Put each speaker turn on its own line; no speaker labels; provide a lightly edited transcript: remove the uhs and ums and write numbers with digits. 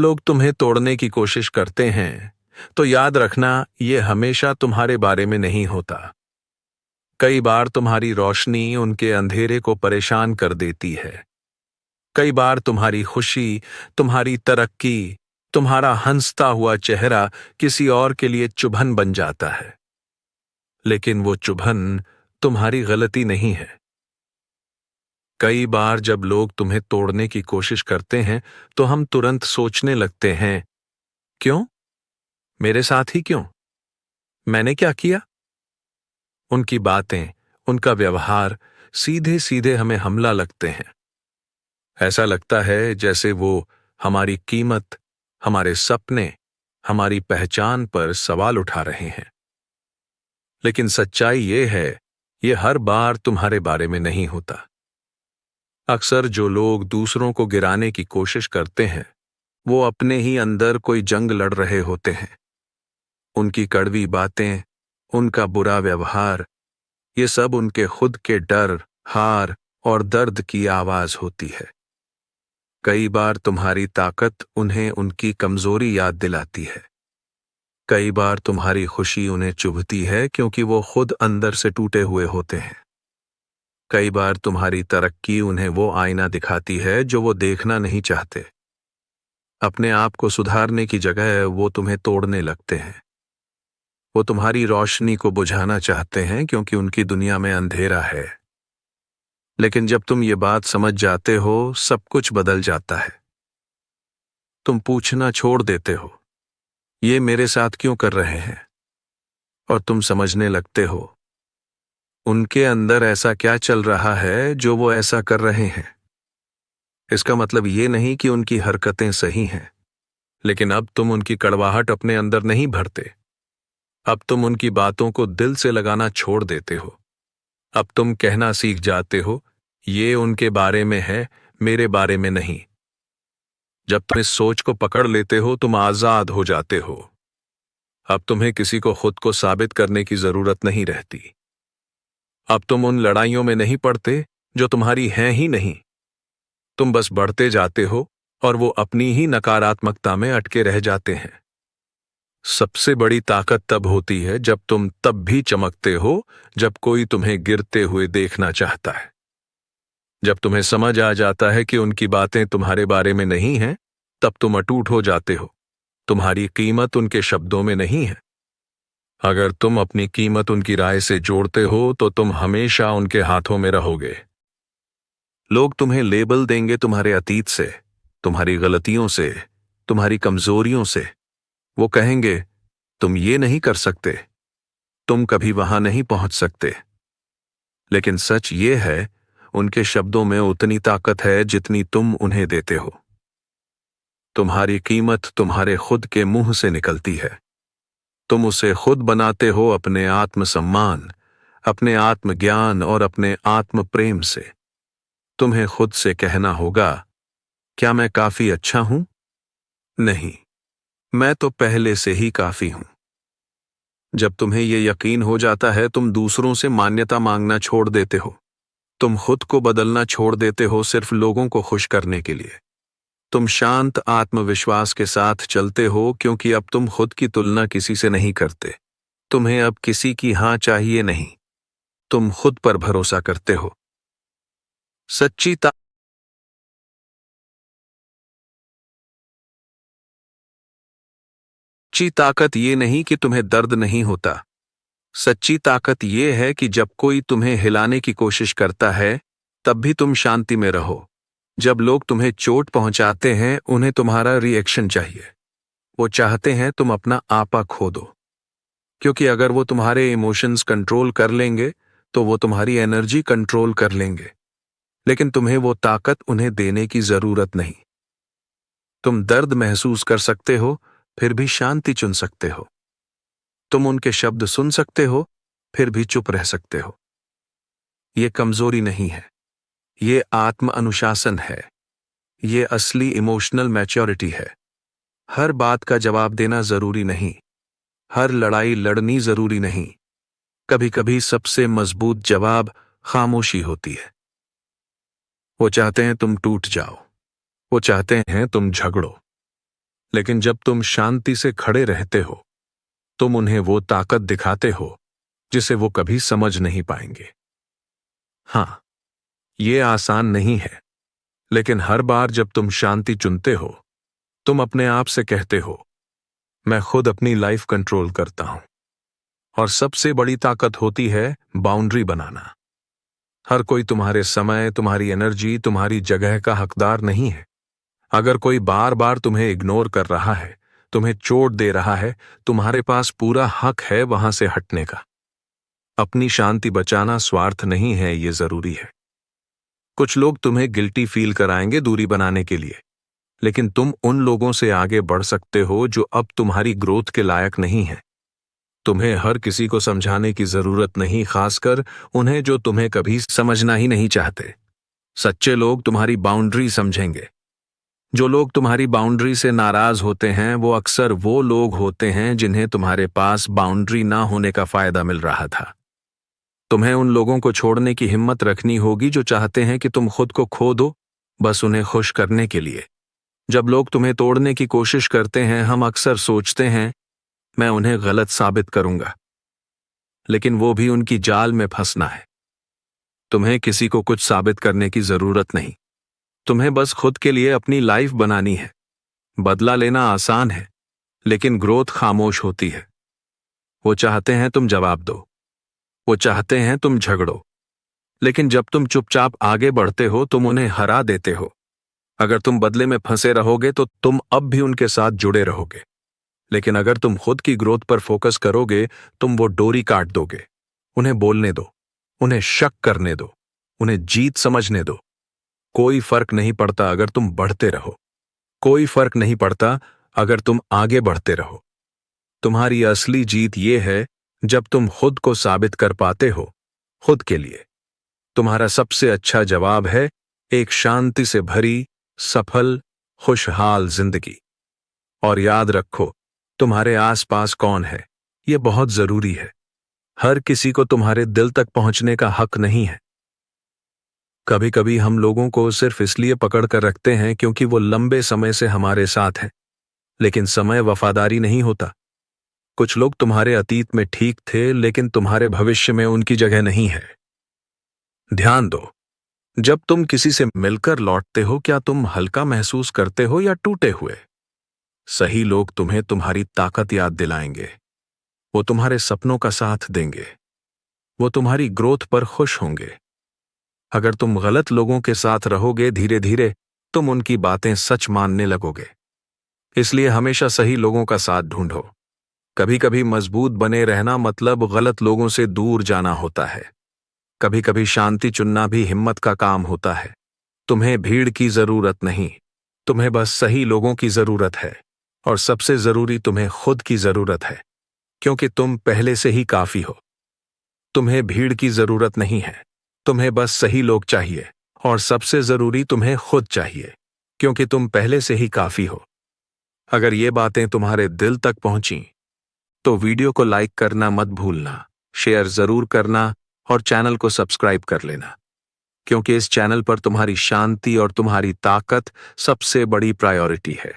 लोग तुम्हें तोड़ने की कोशिश करते हैं, तो याद रखना ये हमेशा तुम्हारे बारे में नहीं होता। कई बार तुम्हारी रोशनी उनके अंधेरे को परेशान कर देती है। कई बार तुम्हारी खुशी, तुम्हारी तरक्की, तुम्हारा हंसता हुआ चेहरा किसी और के लिए चुभन बन जाता है। लेकिन वो चुभन तुम्हारी गलती नहीं है। कई बार जब लोग तुम्हें तोड़ने की कोशिश करते हैं, तो हम तुरंत सोचने लगते हैं, क्यों? मेरे साथ ही क्यों? मैंने क्या किया? उनकी बातें, उनका व्यवहार सीधे सीधे हमें हमला लगते हैं। ऐसा लगता है जैसे वो हमारी कीमत, हमारे सपने, हमारी पहचान पर सवाल उठा रहे हैं। लेकिन सच्चाई ये है, ये हर बार तुम्हारे बारे में नहीं होता। अक्सर जो लोग दूसरों को गिराने की कोशिश करते हैं, वो अपने ही अंदर कोई जंग लड़ रहे होते हैं। उनकी कड़वी बातें, उनका बुरा व्यवहार, ये सब उनके खुद के डर, हार और दर्द की आवाज होती है। कई बार तुम्हारी ताकत उन्हें उनकी कमजोरी याद दिलाती है। कई बार तुम्हारी खुशी उन्हें चुभती है क्योंकि वो खुद अंदर से टूटे हुए होते हैं। कई बार तुम्हारी तरक्की उन्हें वो आईना दिखाती है जो वो देखना नहीं चाहते। अपने आप को सुधारने की जगह वो तुम्हें तोड़ने लगते हैं। वो तुम्हारी रोशनी को बुझाना चाहते हैं क्योंकि उनकी दुनिया में अंधेरा है। लेकिन जब तुम ये बात समझ जाते हो, सब कुछ बदल जाता है। तुम पूछना छोड़ देते हो, ये मेरे साथ क्यों कर रहे हैं? और तुम समझने लगते हो, उनके अंदर ऐसा क्या चल रहा है जो वो ऐसा कर रहे हैं। इसका मतलब ये नहीं कि उनकी हरकतें सही हैं, लेकिन अब तुम उनकी कड़वाहट अपने अंदर नहीं भरते। अब तुम उनकी बातों को दिल से लगाना छोड़ देते हो। अब तुम कहना सीख जाते हो, ये उनके बारे में है, मेरे बारे में नहीं। जब तुम इस सोच को पकड़ लेते हो, तुम आजाद हो जाते हो। अब तुम्हें किसी को खुद को साबित करने की जरूरत नहीं रहती। अब तुम उन लड़ाइयों में नहीं पड़ते जो तुम्हारी हैं ही नहीं। तुम बस बढ़ते जाते हो और वो अपनी ही नकारात्मकता में अटके रह जाते हैं। सबसे बड़ी ताकत तब होती है जब तुम तब भी चमकते हो जब कोई तुम्हें गिरते हुए देखना चाहता है। जब तुम्हें समझ आ जाता है कि उनकी बातें तुम्हारे बारे में नहीं हैं, तब तुम अटूट हो जाते हो। तुम्हारी कीमत उनके शब्दों में नहीं है। अगर तुम अपनी कीमत उनकी राय से जोड़ते हो, तो तुम हमेशा उनके हाथों में रहोगे। लोग तुम्हें लेबल देंगे तुम्हारे अतीत से, तुम्हारी गलतियों से, तुम्हारी कमजोरियों से। वो कहेंगे, तुम ये नहीं कर सकते, तुम कभी वहां नहीं पहुंच सकते। लेकिन सच ये है, उनके शब्दों में उतनी ताकत है जितनी तुम उन्हें देते हो। तुम्हारी कीमत तुम्हारे खुद के मुंह से निकलती है। तुम उसे खुद बनाते हो अपने आत्मसम्मान, अपने आत्मज्ञान और अपने आत्म प्रेम से। तुम्हें खुद से कहना होगा, क्या मैं काफी अच्छा हूं? नहीं, मैं तो पहले से ही काफी हूं। जब तुम्हें यह यकीन हो जाता है, तुम दूसरों से मान्यता मांगना छोड़ देते हो। तुम खुद को बदलना छोड़ देते हो सिर्फ लोगों को खुश करने के लिए। तुम शांत आत्मविश्वास के साथ चलते हो क्योंकि अब तुम खुद की तुलना किसी से नहीं करते। तुम्हें अब किसी की हां चाहिए नहीं। तुम खुद पर भरोसा करते हो। सच्ची ताकत ये नहीं कि तुम्हें दर्द नहीं होता। सच्ची ताकत ये है कि जब कोई तुम्हें हिलाने की कोशिश करता है, तब भी तुम शांति में रहो। जब लोग तुम्हें चोट पहुंचाते हैं, उन्हें तुम्हारा रिएक्शन चाहिए। वो चाहते हैं तुम अपना आपा खो दो, क्योंकि अगर वो तुम्हारे इमोशंस कंट्रोल कर लेंगे, तो वो तुम्हारी एनर्जी कंट्रोल कर लेंगे। लेकिन तुम्हें वो ताकत उन्हें देने की जरूरत नहीं। तुम दर्द महसूस कर सकते हो, फिर भी शांति चुन सकते हो। तुम उनके शब्द सुन सकते हो, फिर भी चुप रह सकते हो। ये कमजोरी नहीं है, ये आत्म अनुशासन है। ये असली इमोशनल मैच्योरिटी है। हर बात का जवाब देना जरूरी नहीं, हर लड़ाई लड़नी जरूरी नहीं। कभी कभी सबसे मजबूत जवाब खामोशी होती है। वो चाहते हैं तुम टूट जाओ, वो चाहते हैं तुम झगड़ो, लेकिन जब तुम शांति से खड़े रहते हो, तुम उन्हें वो ताकत दिखाते हो जिसे वो कभी समझ नहीं पाएंगे। हाँ, ये आसान नहीं है, लेकिन हर बार जब तुम शांति चुनते हो, तुम अपने आप से कहते हो, मैं खुद अपनी लाइफ कंट्रोल करता हूं। और सबसे बड़ी ताकत होती है बाउंड्री बनाना। हर कोई तुम्हारे समय, तुम्हारी एनर्जी, तुम्हारी जगह का हकदार नहीं है। अगर कोई बार बार तुम्हें इग्नोर कर रहा है, तुम्हें चोट दे रहा है, तुम्हारे पास पूरा हक है वहां से हटने का। अपनी शांति बचाना स्वार्थ नहीं है, ये जरूरी है। कुछ लोग तुम्हें गिल्टी फील कराएंगे दूरी बनाने के लिए, लेकिन तुम उन लोगों से आगे बढ़ सकते हो जो अब तुम्हारी ग्रोथ के लायक नहीं है। तुम्हें हर किसी को समझाने की जरूरत नहीं, खासकर उन्हें जो तुम्हें कभी समझना ही नहीं चाहते। सच्चे लोग तुम्हारी बाउंड्री समझेंगे। जो लोग तुम्हारी बाउंड्री से नाराज होते हैं वो अक्सर वो लोग होते हैं जिन्हें तुम्हारे पास बाउंड्री ना होने का फायदा मिल रहा था। तुम्हें उन लोगों को छोड़ने की हिम्मत रखनी होगी जो चाहते हैं कि तुम खुद को खो दो, बस उन्हें खुश करने के लिए। जब लोग तुम्हें तोड़ने की कोशिश करते हैं, हम अक्सर सोचते हैं, मैं उन्हें गलत साबित करूंगा, लेकिन वो भी उनकी जाल में फंसना है। तुम्हें किसी को कुछ साबित करने की जरूरत नहीं। तुम्हें बस खुद के लिए अपनी लाइफ बनानी है। बदला लेना आसान है, लेकिन ग्रोथ खामोश होती है। वो चाहते हैं तुम जवाब दो, वो चाहते हैं तुम झगड़ो, लेकिन जब तुम चुपचाप आगे बढ़ते हो, तुम उन्हें हरा देते हो। अगर तुम बदले में फंसे रहोगे तो तुम अब भी उनके साथ जुड़े रहोगे, लेकिन अगर तुम खुद की ग्रोथ पर फोकस करोगे, तुम वो डोरी काट दोगे। उन्हें बोलने दो, उन्हें शक करने दो, उन्हें जीत समझने दो। कोई फर्क नहीं पड़ता अगर तुम बढ़ते रहो, कोई फर्क नहीं पड़ता अगर तुम आगे बढ़ते रहो। तुम्हारी असली जीत ये है जब तुम खुद को साबित कर पाते हो, खुद के लिए। तुम्हारा सबसे अच्छा जवाब है एक शांति से भरी, सफल, खुशहाल जिंदगी। और याद रखो, तुम्हारे आसपास कौन है, यह बहुत जरूरी है। हर किसी को तुम्हारे दिल तक पहुंचने का हक नहीं है। कभी कभी हम लोगों को सिर्फ इसलिए पकड़ कर रखते हैं क्योंकि वो लंबे समय से हमारे साथ हैं, लेकिन समय वफादारी नहीं होता। कुछ लोग तुम्हारे अतीत में ठीक थे, लेकिन तुम्हारे भविष्य में उनकी जगह नहीं है। ध्यान दो, जब तुम किसी से मिलकर लौटते हो, क्या तुम हल्का महसूस करते हो या टूटे हुए? सही लोग तुम्हें तुम्हारी ताकत याद दिलाएंगे। वो तुम्हारे सपनों का साथ देंगे। वो तुम्हारी ग्रोथ पर खुश होंगे। अगर तुम गलत लोगों के साथ रहोगे, धीरे धीरे तुम उनकी बातें सच मानने लगोगे। इसलिए हमेशा सही लोगों का साथ ढूंढो। कभी कभी मजबूत बने रहना मतलब गलत लोगों से दूर जाना होता है। कभी कभी शांति चुनना भी हिम्मत का काम होता है। तुम्हें भीड़ की जरूरत नहीं, तुम्हें बस सही लोगों की जरूरत है। और सबसे जरूरी, तुम्हें खुद की जरूरत है, क्योंकि तुम पहले से ही काफी हो। तुम्हें भीड़ की जरूरत नहीं है, तुम्हें बस सही लोग चाहिए। और सबसे जरूरी, तुम्हें खुद चाहिए, क्योंकि तुम पहले से ही काफी हो। अगर ये बातें तुम्हारे दिल तक पहुंची तो वीडियो को लाइक करना मत भूलना, शेयर जरूर करना और चैनल को सब्सक्राइब कर लेना, क्योंकि इस चैनल पर तुम्हारी शांति और तुम्हारी ताकत सबसे बड़ी प्रायोरिटी है।